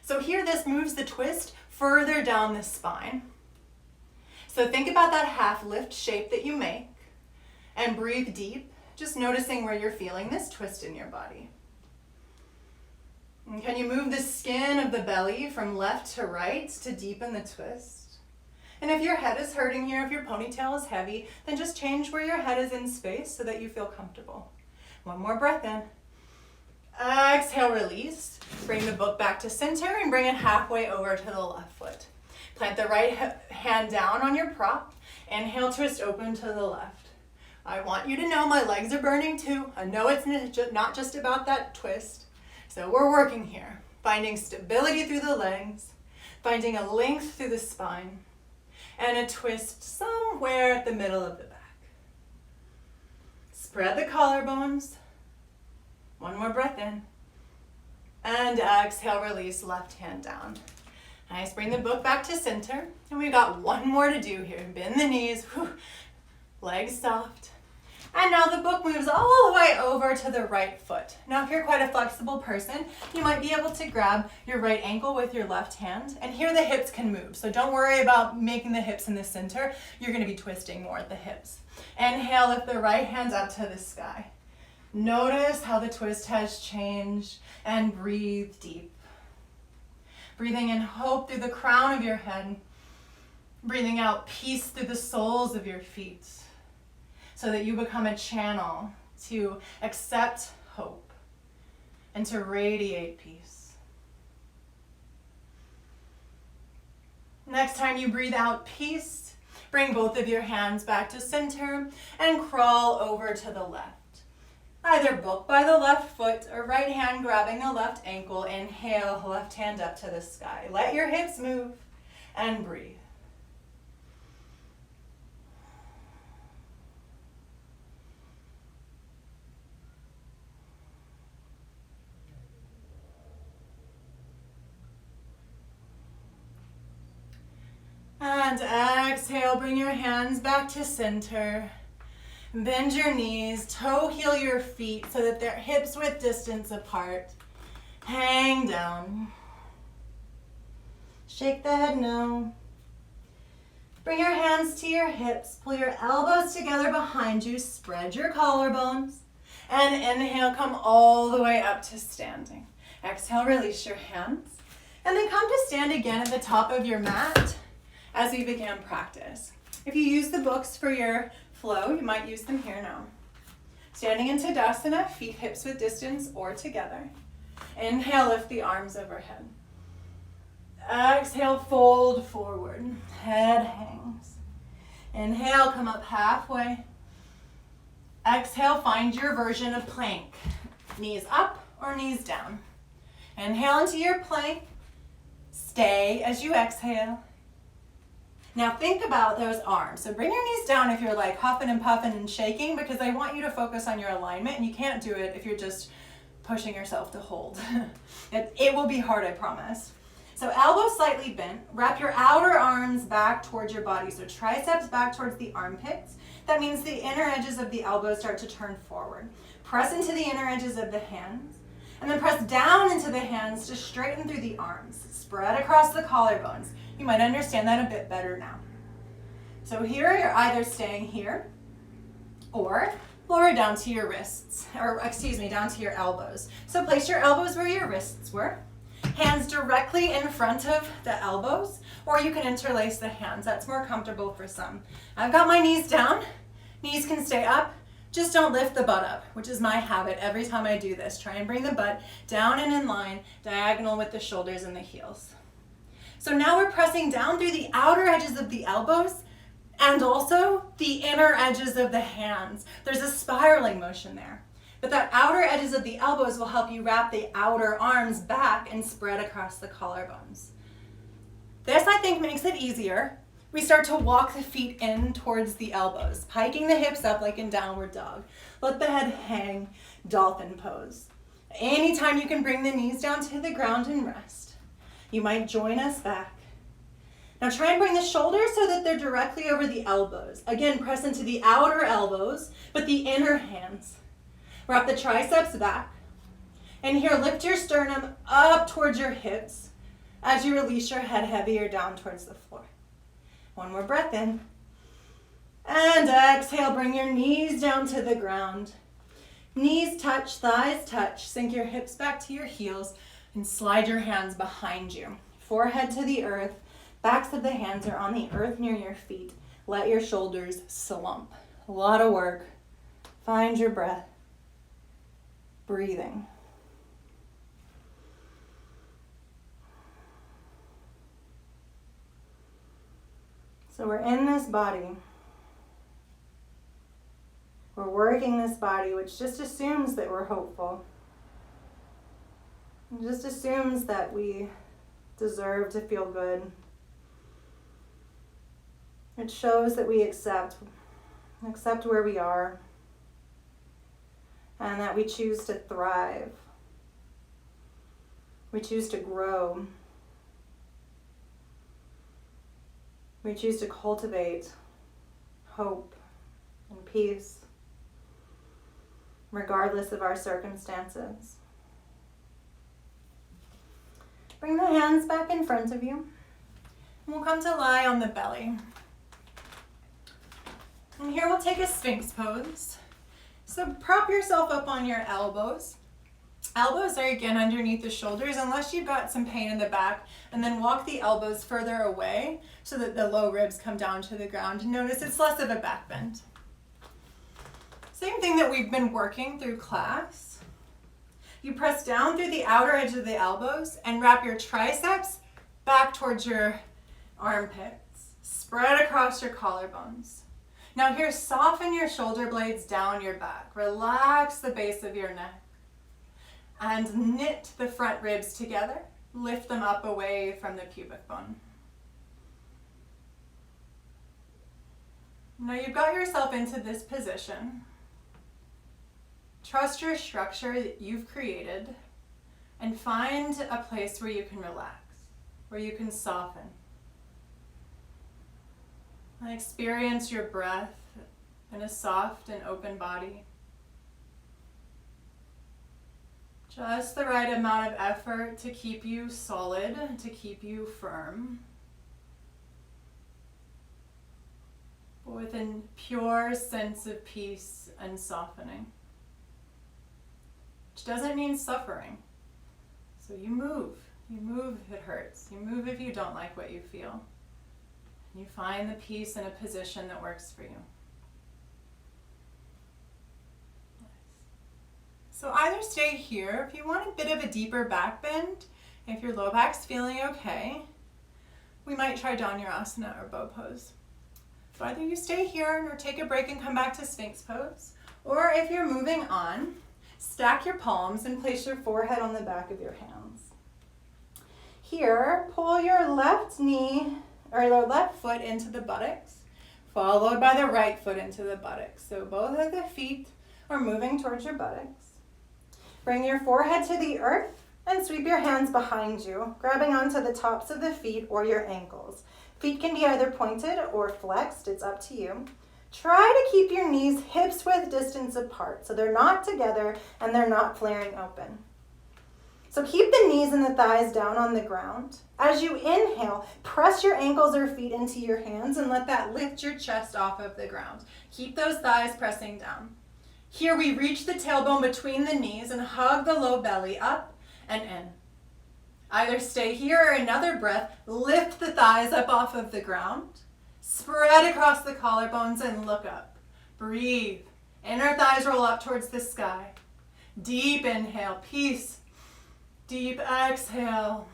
So here this moves the twist further down the spine. So think about that half lift shape that you make and breathe deep, just noticing where you're feeling this twist in your body. And can you move the skin of the belly from left to right to deepen the twist? And if your head is hurting here, if your ponytail is heavy, then just change where your head is in space so that you feel comfortable. One more breath in. Exhale, release. Bring the book back to center and bring it halfway over to the left foot. Plant the right hand down on your prop. Inhale, twist open to the left. I want you to know my legs are burning too. I know it's not just about that twist. So we're working here, finding stability through the legs, finding a length through the spine, and a twist somewhere at the middle of the back. Spread the collarbones. One more breath in. And exhale, release, left hand down. Nice, bring the book back to center. And we got one more to do here. Bend the knees, whew. Legs soft. And now the book moves all the way over to the right foot. Now if you're quite a flexible person, you might be able to grab your right ankle with your left hand, and here the hips can move. So don't worry about making the hips in the center. You're gonna be twisting more at the hips. Inhale, lift the right hands up to the sky. Notice how the twist has changed and breathe deep. Breathing in hope through the crown of your head. Breathing out peace through the soles of your feet, so that you become a channel to accept hope and to radiate peace. Next time you breathe out peace, bring both of your hands back to center and crawl over to the left. Either book by the left foot or right hand grabbing the left ankle. Inhale, left hand up to the sky. Let your hips move and breathe. And exhale, bring your hands back to center. Bend your knees, toe heel your feet so that they're hips width distance apart. Hang down. Shake the head no. Bring your hands to your hips, pull your elbows together behind you, spread your collarbones, and inhale, come all the way up to standing. Exhale, release your hands, and then come to stand again at the top of your mat as we begin practice. If you use the books for your flow, you might use them here now. Standing in Tadasana, feet hips width distance or together. Inhale, lift the arms overhead. Exhale, fold forward, head hangs. Inhale, come up halfway. Exhale, find your version of plank. Knees up or knees down. Inhale into your plank. Stay as you exhale. Now think about those arms. So bring your knees down if you're like huffing and puffing and shaking, because I want you to focus on your alignment, and you can't do it if you're just pushing yourself to hold. It will be hard, I promise. So elbows slightly bent. Wrap your outer arms back towards your body. So triceps back towards the armpits. That means the inner edges of the elbows start to turn forward. Press into the inner edges of the hands, and then press down into the hands to straighten through the arms. Spread across the collarbones. You might understand that a bit better now. So here you're either staying here, or lower down to your wrists, or excuse me, down to your elbows. So place your elbows where your wrists were. Hands directly in front of the elbows, or you can interlace the hands. That's more comfortable for some. I've got my knees down. Knees can stay up. Just don't lift the butt up, which is my habit every time I do this. Try and bring the butt down and in line, diagonal with the shoulders and the heels. So now we're pressing down through the outer edges of the elbows and also the inner edges of the hands. There's a spiraling motion there. But the outer edges of the elbows will help you wrap the outer arms back and spread across the collarbones. This, I think, makes it easier. We start to walk the feet in towards the elbows, piking the hips up like in downward dog. Let the head hang, dolphin pose. Anytime you can bring the knees down to the ground and rest. You might join us back. Now try and bring the shoulders so that they're directly over the elbows. Again, press into the outer elbows, but the inner hands. Wrap the triceps back. And here, lift your sternum up towards your hips as you release your head heavier down towards the floor. One more breath in. And exhale, bring your knees down to the ground. Knees touch, thighs touch. Sink your hips back to your heels and slide your hands behind you. Forehead to the earth. Backs of the hands are on the earth near your feet. Let your shoulders slump. A lot of work. Find your breath. Breathing. So we're in this body. We're working this body, which just assumes that we're hopeful. It just assumes that we deserve to feel good. It shows that we accept where we are, and that we choose to thrive. We choose to grow. We choose to cultivate hope and peace, regardless of our circumstances. Bring the hands back in front of you. And we'll come to lie on the belly. And here we'll take a Sphinx pose. So prop yourself up on your elbows. Elbows are again underneath the shoulders unless you've got some pain in the back, and then walk the elbows further away so that the low ribs come down to the ground. And notice it's less of a back bend. Same thing that we've been working through class. You press down through the outer edge of the elbows and wrap your triceps back towards your armpits. Spread across your collarbones. Now here, soften your shoulder blades down your back. Relax the base of your neck. And knit the front ribs together. Lift them up away from the pubic bone. Now you've got yourself into this position. Trust your structure that you've created and find a place where you can relax, where you can soften. And experience your breath in a soft and open body. Just the right amount of effort to keep you solid, to keep you firm. With a pure sense of peace and softening. Which doesn't mean suffering. So you move if it hurts. You move if you don't like what you feel. And you find the peace in a position that works for you. So either stay here, if you want a bit of a deeper back bend, if your low back's feeling okay, we might try Dhanurasana or bow pose. So either you stay here or take a break and come back to Sphinx pose, or if you're moving on, stack your palms and place your forehead on the back of your hands. Here, pull your left knee or your left foot into the buttocks, followed by the right foot into the buttocks. So both of the feet are moving towards your buttocks. Bring your forehead to the earth and sweep your hands behind you, grabbing onto the tops of the feet or your ankles. Feet can be either pointed or flexed, it's up to you. Try to keep your knees hips-width distance apart so they're not together and they're not flaring open. So keep the knees and the thighs down on the ground. As you inhale, press your ankles or feet into your hands and let that lift your chest off of the ground. Keep those thighs pressing down. Here we reach the tailbone between the knees and hug the low belly up and in. Either stay here or another breath, lift the thighs up off of the ground, spread across the collarbones and look up. Breathe. Inner thighs roll up towards the sky. Deep inhale, peace. Deep exhale.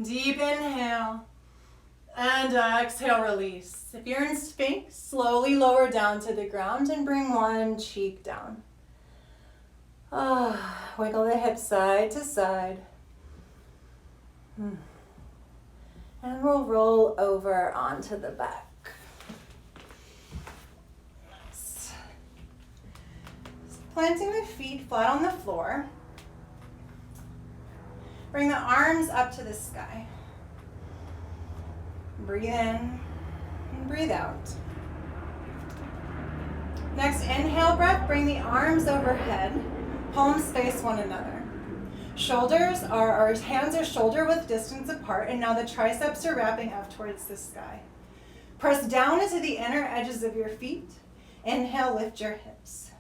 Deep inhale. And exhale, release. If you're in Sphinx, slowly lower down to the ground and bring one cheek down. Wiggle the hips side to side. And we'll roll over onto the back. Nice. Planting the feet flat on the floor. Bring the arms up to the sky. Breathe in and breathe out. Next, inhale breath, bring the arms overhead, palms face one another. Our hands are shoulder width distance apart, and now the triceps are wrapping up towards the sky. Press down into the inner edges of your feet. Inhale, lift your hips.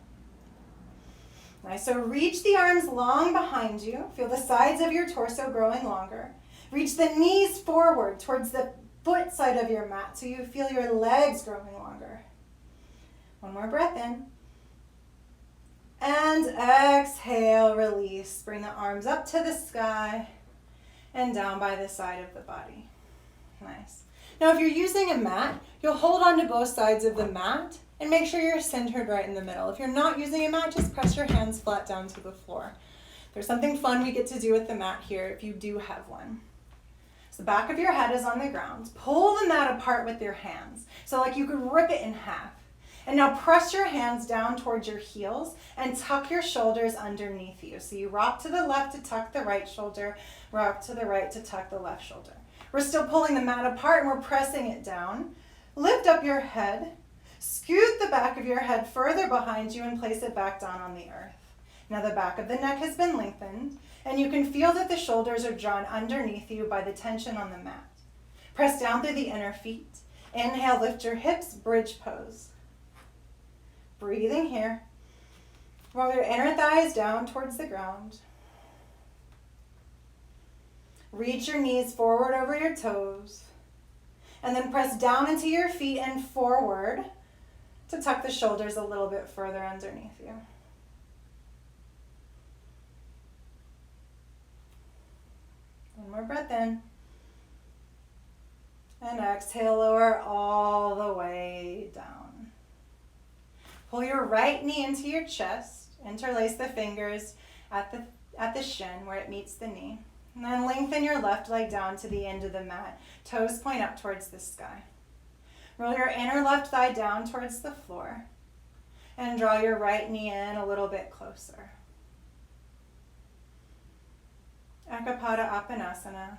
Nice, so reach the arms long behind you. Feel the sides of your torso growing longer. Reach the knees forward towards the foot side of your mat so you feel your legs growing longer. One more breath in. And exhale, release. Bring the arms up to the sky and down by the side of the body. Nice. Now if you're using a mat, you'll hold on to both sides of the mat and make sure you're centered right in the middle. If you're not using a mat, just press your hands flat down to the floor. There's something fun we get to do with the mat here if you do have one. So the back of your head is on the ground. Pull the mat apart with your hands. So like you could rip it in half. And now press your hands down towards your heels and tuck your shoulders underneath you. So you rock to the left to tuck the right shoulder, rock to the right to tuck the left shoulder. We're still pulling the mat apart and we're pressing it down. Lift up your head, scoot the back of your head further behind you and place it back down on the earth. Now the back of the neck has been lengthened and you can feel that the shoulders are drawn underneath you by the tension on the mat. Press down through the inner feet. Inhale, lift your hips, bridge pose. Breathing here. Roll your inner thighs down towards the ground. Reach your knees forward over your toes. And then press down into your feet and forward to tuck the shoulders a little bit further underneath you. One more breath in. And exhale, lower all the way down. Pull your right knee into your chest. Interlace the fingers at the shin where it meets the knee. And then lengthen your left leg down to the end of the mat. Toes point up towards the sky. Roll your inner left thigh down towards the floor. And draw your right knee in a little bit closer. Ekapada Apanasana.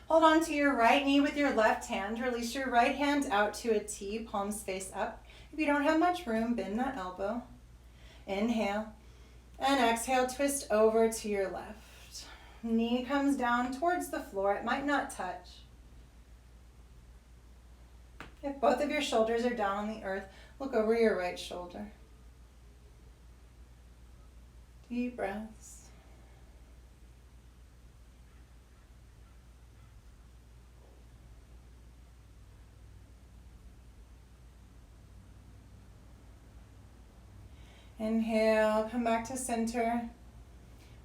Hold on to your right knee with your left hand. Release your right hand out to a T, palms face up. If you don't have much room, bend that elbow. Inhale. And exhale, twist over to your left. Knee comes down towards the floor. It might not touch. If both of your shoulders are down on the earth, look over your right shoulder. Deep breaths. Inhale, come back to center.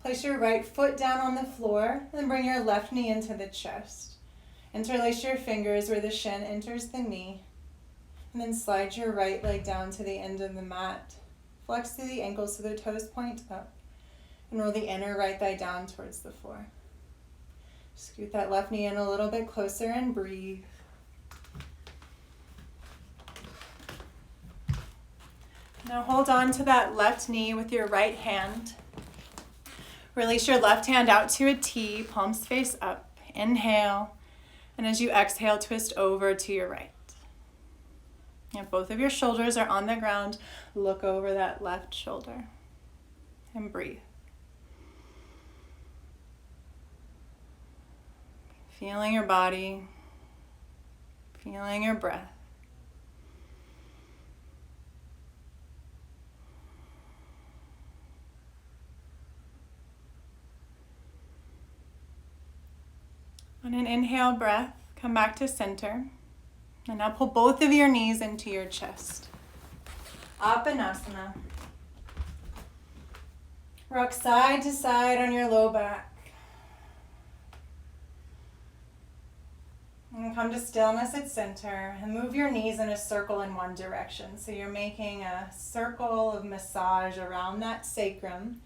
Place your right foot down on the floor and bring your left knee into the chest. Interlace your fingers where the shin enters the knee. And then slide your right leg down to the end of the mat. Flex through the ankles so the toes point up. And roll the inner right thigh down towards the floor. Scoot that left knee in a little bit closer and breathe. Now hold on to that left knee with your right hand. Release your left hand out to a T, palms face up. Inhale. And as you exhale, twist over to your right. If both of your shoulders are on the ground, look over that left shoulder and breathe. Feeling your body, feeling your breath. On an inhale breath, come back to center. And now pull both of your knees into your chest. Apanasana. Rock side to side on your low back. And come to stillness at center and move your knees in a circle in one direction. So you're making a circle of massage around that sacrum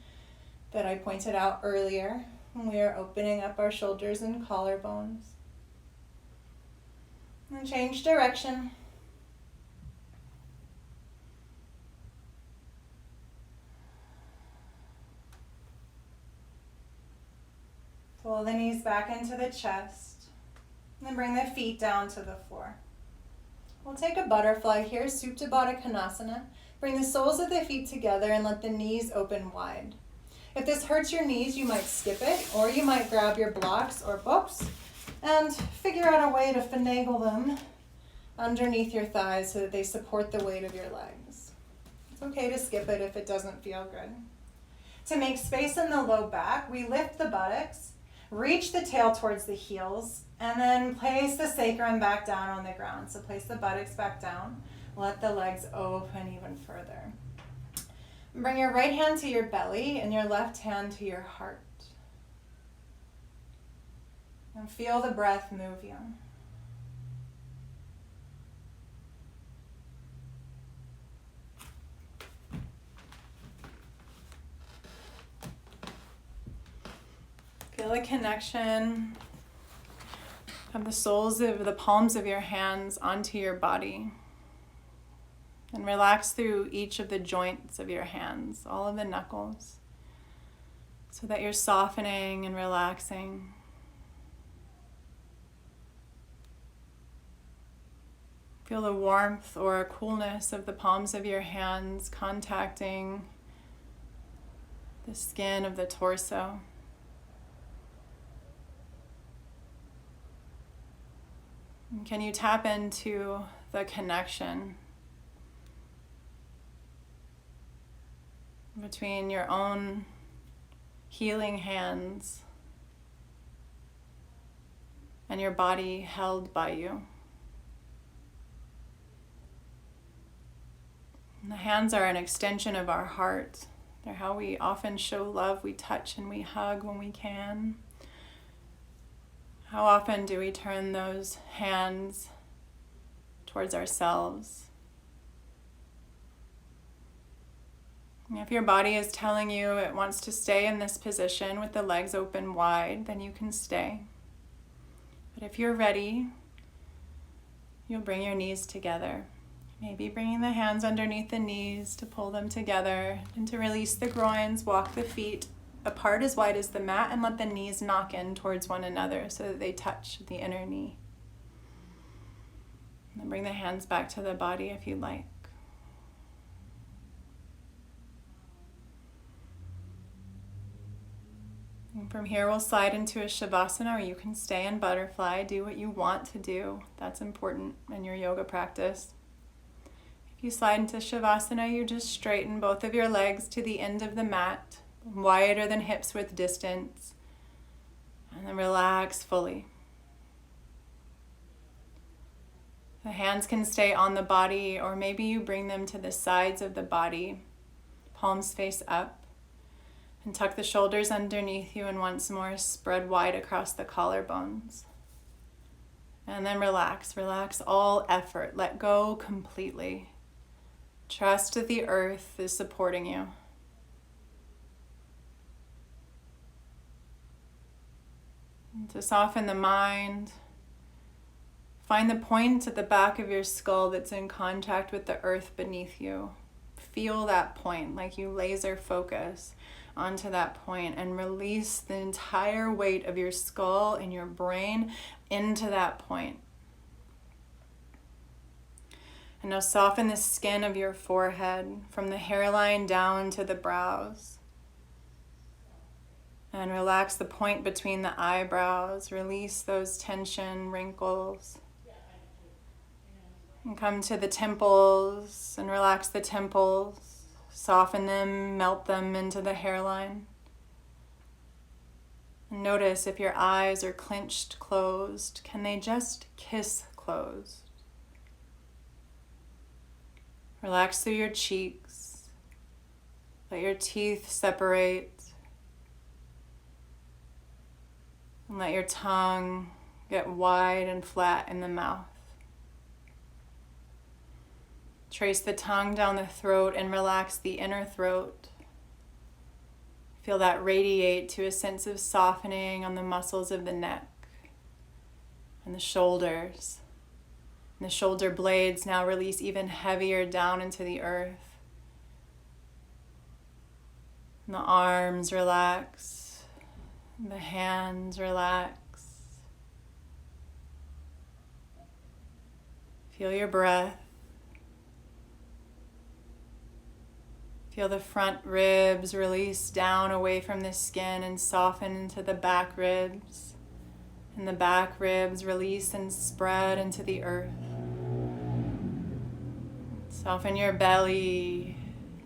that I pointed out earlier when we are opening up our shoulders and collarbones. And change direction. Pull the knees back into the chest. And then bring the feet down to the floor. We'll take a butterfly here, Supta Baddha Konasana. Bring the soles of the feet together and let the knees open wide. If this hurts your knees, you might skip it, or you might grab your blocks or books and figure out a way to finagle them underneath your thighs so that they support the weight of your legs. It's okay to skip it if it doesn't feel good. To make space in the low back, we lift the buttocks, reach the tail towards the heels, and then place the sacrum back down on the ground. So place the buttocks back down. Let the legs open even further. Bring your right hand to your belly and your left hand to your heart. And feel the breath move you. Feel the connection of the soles of the palms of your hands onto your body. And relax through each of the joints of your hands, all of the knuckles, so that you're softening and relaxing. Feel the warmth or coolness of the palms of your hands contacting the skin of the torso. And can you tap into the connection between your own healing hands and your body held by you? And the hands are an extension of our heart. They're how we often show love. We touch and we hug when we can. How often do we turn those hands towards ourselves? If your body is telling you it wants to stay in this position with the legs open wide, then you can stay. But if you're ready, you'll bring your knees together. Maybe bringing the hands underneath the knees to pull them together and to release the groins, walk the feet apart as wide as the mat and let the knees knock in towards one another so that they touch the inner knee. And then bring the hands back to the body if you'd like. And from here, we'll slide into a Shavasana, or you can stay in butterfly. Do what you want to do. That's important in your yoga practice. If you slide into Shavasana, you just straighten both of your legs to the end of the mat, wider than hips width distance, and then relax fully. The hands can stay on the body, or maybe you bring them to the sides of the body, palms face up, and tuck the shoulders underneath you, and once more spread wide across the collarbones. And then relax all effort, let go completely. Trust that the earth is supporting you. And to soften the mind, find the point at the back of your skull that's in contact with the earth beneath you. Feel that point, like you laser focus onto that point, and release the entire weight of your skull and your brain into that point. And now soften the skin of your forehead from the hairline down to the brows. And relax the point between the eyebrows. Release those tension, wrinkles. And come to the temples and relax the temples. Soften them, melt them into the hairline. Notice if your eyes are clenched closed. Can they just kiss closed? Relax through your cheeks. Let your teeth separate. And let your tongue get wide and flat in the mouth. Trace the tongue down the throat and relax the inner throat. Feel that radiate to a sense of softening on the muscles of the neck and the shoulders. And the shoulder blades now release even heavier down into the earth. And the arms relax. And the hands relax. Feel your breath. Feel the front ribs release down away from the skin and soften into the back ribs. And the back ribs release and spread into the earth. Soften your belly.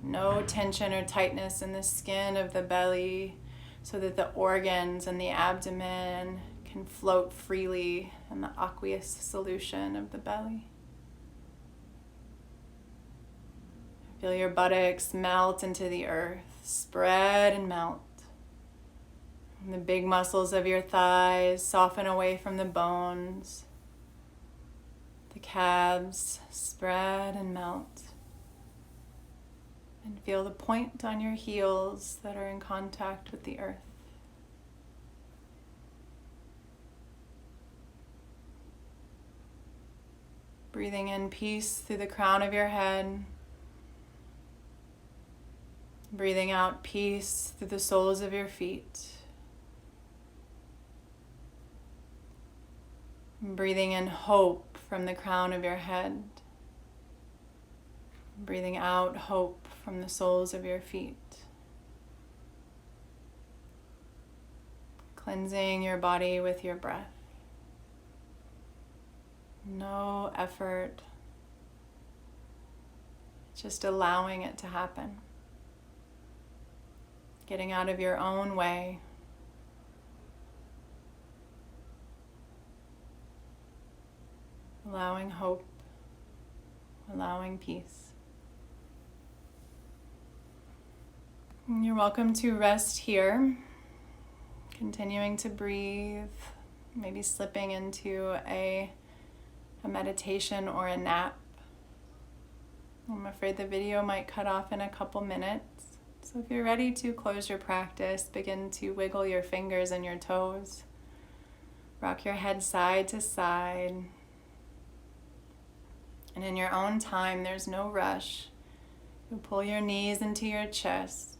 No tension or tightness in the skin of the belly so that the organs and the abdomen can float freely in the aqueous solution of the belly. Feel your buttocks melt into the earth, spread and melt. And the big muscles of your thighs soften away from the bones. The calves spread and melt. And feel the point on your heels that are in contact with the earth. Breathing in peace through the crown of your head. Breathing out peace through the soles of your feet. Breathing in hope from the crown of your head. Breathing out hope from the soles of your feet. Cleansing your body with your breath. No effort. Just allowing it to happen. Getting out of your own way. Allowing hope. Allowing peace. And you're welcome to rest here. Continuing to breathe. Maybe slipping into a meditation or a nap. I'm afraid the video might cut off in a couple minutes. So if you're ready to close your practice, begin to wiggle your fingers and your toes. Rock your head side to side. And in your own time, there's no rush. You pull your knees into your chest.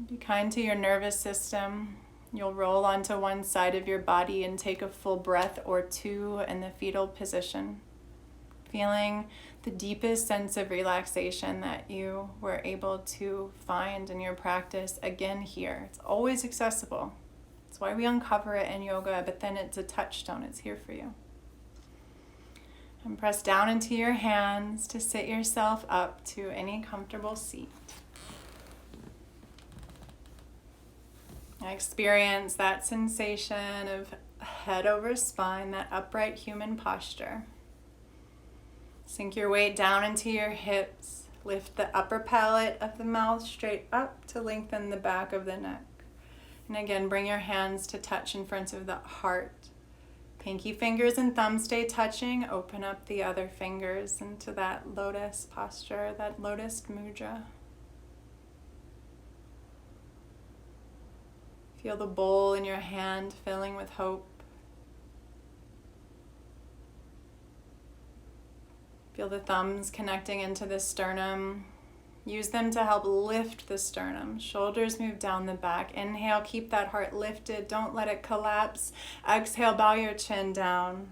Be kind to your nervous system. You'll roll onto one side of your body and take a full breath or two in the fetal position, feeling the deepest sense of relaxation that you were able to find in your practice again here. It's always accessible. That's why we uncover it in yoga, but then it's a touchstone. It's here for you. And press down into your hands to sit yourself up to any comfortable seat. I experience that sensation of head over spine, that upright human posture. Sink your weight down into your hips. Lift the upper palate of the mouth straight up to lengthen the back of the neck. And again, bring your hands to touch in front of the heart. Pinky fingers and thumbs stay touching. Open up the other fingers into that lotus posture, that lotus mudra. Feel the bowl in your hand filling with hope. Feel the thumbs connecting into the sternum. Use them to help lift the sternum. Shoulders move down the back. Inhale, keep that heart lifted. Don't let it collapse. Exhale, bow your chin down.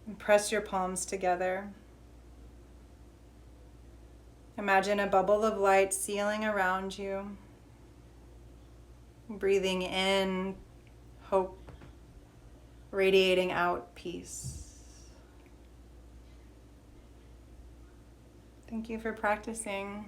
And press your palms together. Imagine a bubble of light sealing around you. Breathing in hope, radiating out peace. Thank you for practicing.